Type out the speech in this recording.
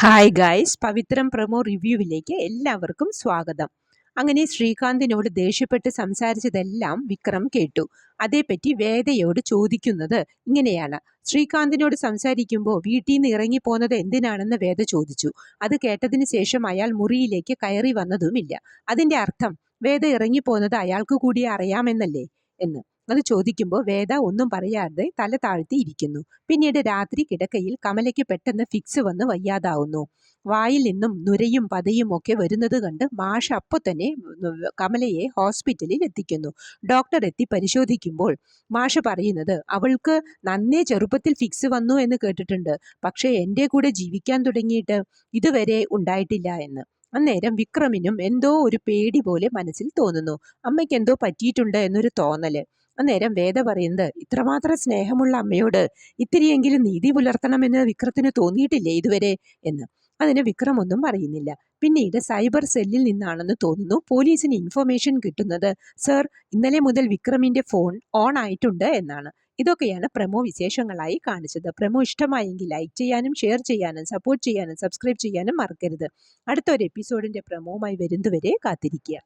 Hi guys, പവിത്രം promo റിവ്യൂവിലേക്ക് എല്ലാവർക്കും സ്വാഗതം. അങ്ങനെ ശ്രീകാന്തിനോട് ദേഷ്യപ്പെട്ട് സംസാരിച്ചതെല്ലാം വിക്രം കേട്ടു. അതേപ്പറ്റി വേദയോട് ചോദിക്കുന്നത് ഇങ്ങനെയാണ്. ശ്രീകാന്തിനോട് സംസാരിക്കുമ്പോൾ വീട്ടിൽ നിന്ന് ഇറങ്ങിപ്പോന്നത് എന്തിനാണെന്ന് വേദ ചോദിച്ചു. അത് കേട്ടതിന് ശേഷം അയാൾ മുറിയിലേക്ക് കയറി വന്നതുമില്ല. അതിൻ്റെ അർത്ഥം വേദ ഇറങ്ങിപ്പോന്നത് അയാൾക്ക് കൂടി അറിയാമെന്നല്ലേ എന്ന്. അത് ചോദിക്കുമ്പോൾ വേദ ഒന്നും പറയാതെ തല താഴ്ത്തി ഇരിക്കുന്നു. പിന്നീട് രാത്രി കിടക്കയിൽ കമലയ്ക്ക് പെട്ടെന്ന് ഫിക്സ് വന്ന് വയ്യാതാവുന്നു. വായിൽ നിന്നും നുരയും പതയും ഒക്കെ വരുന്നത് കണ്ട് മാഷ് അപ്പോൾ തന്നെ കമലയെ ഹോസ്പിറ്റലിൽ എത്തിക്കുന്നു. ഡോക്ടർ എത്തി പരിശോധിക്കുമ്പോൾ മാഷ് പറയുന്നത് അവൾക്ക് നന്നേ ചെറുപ്പത്തിൽ ഫിക്സ് വന്നു എന്ന് കേട്ടിട്ടുണ്ട്, പക്ഷേ എൻ്റെ കൂടെ ജീവിക്കാൻ തുടങ്ങിയിട്ട് ഇതുവരെ ഉണ്ടായിട്ടില്ല എന്ന്. അന്നേരം വിക്രമിനും എന്തോ ഒരു പേടി പോലെ മനസ്സിൽ തോന്നുന്നു. അമ്മയ്ക്ക് എന്തോ പറ്റിയിട്ടുണ്ട് എന്നൊരു തോന്നല്. അന്നേരം വേദ പറയുന്നത് ഇത്രമാത്രം സ്നേഹമുള്ള അമ്മയോട് ഇത്തിരിയെങ്കിലും നീതി പുലർത്തണമെന്ന് വിക്രത്തിന് തോന്നിയിട്ടില്ലേ ഇതുവരെ എന്ന്. അതിന് വിക്രം ഒന്നും പറയുന്നില്ല. പിന്നീട് സൈബർ സെല്ലിൽ നിന്നാണെന്ന് തോന്നുന്നു പോലീസിന് ഇൻഫർമേഷൻ കിട്ടുന്നത് സർ ഇന്നലെ മുതൽ വിക്രമിന്റെ ഫോൺ ഓൺ ആയിട്ടുണ്ട് എന്നാണ്. ഇതൊക്കെയാണ് പ്രമോ വിശേഷങ്ങളായി കാണിച്ചത്. പ്രമോ ഇഷ്ടമായെങ്കിൽ ലൈക്ക് ചെയ്യാനും ഷെയർ ചെയ്യാനും സപ്പോർട്ട് ചെയ്യാനും സബ്സ്ക്രൈബ് ചെയ്യാനും മറക്കരുത്. അടുത്തൊരു എപ്പിസോഡിന്റെ പ്രമോവുമായി വരുന്നതുവരെ കാത്തിരിക്കുക.